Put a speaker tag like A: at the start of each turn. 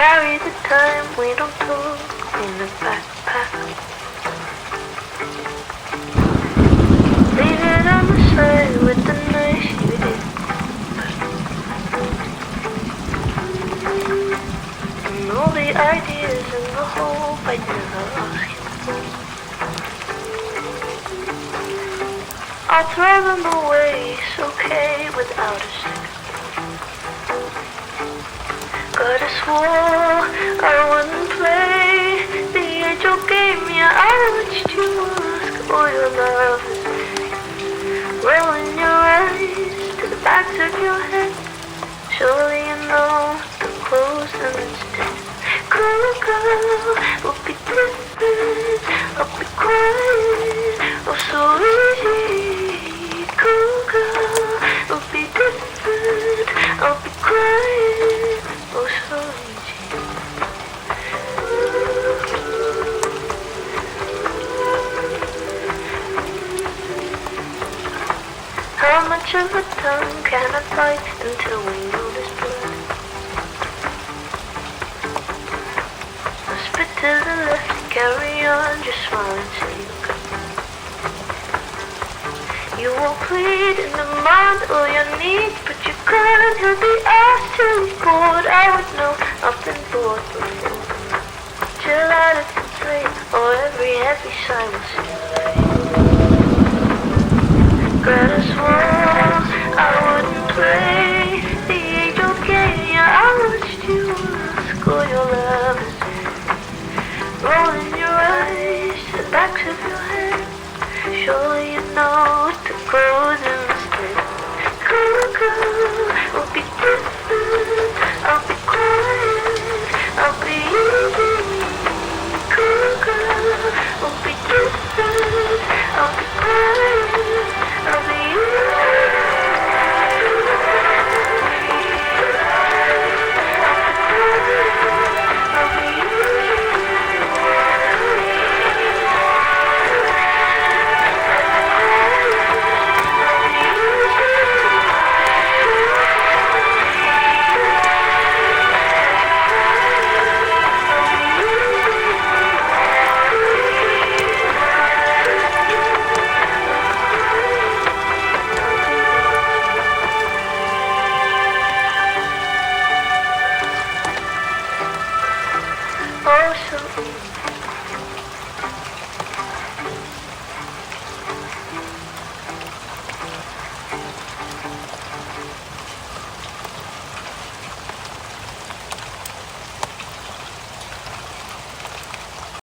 A: carry the time we don't talk in the backpack. Leave it on the side with the nice you did. And all the ideas and the hope I'd never ask you for. I'll throw them away, it's okay without a second. But I swore I wouldn't play the angel game. Yeah, I watched you ask all your love is missing. Rolling your eyes to the backs of your head. Surely you know the clothes and it's dead. Cool girl, we'll be different. I'll be quiet, oh so easy. Cool girl, we'll be different. I'll be quiet, oh so easy. How much of a tongue can I bite until we know this blood? I spit to the left, carry on, just smile and say you good. You won't plead in the mind all your needs, but you can't he'll be asked till he's bored. I would know I've been bored before. Till I let them play, or every heavy sigh will see. Greta swore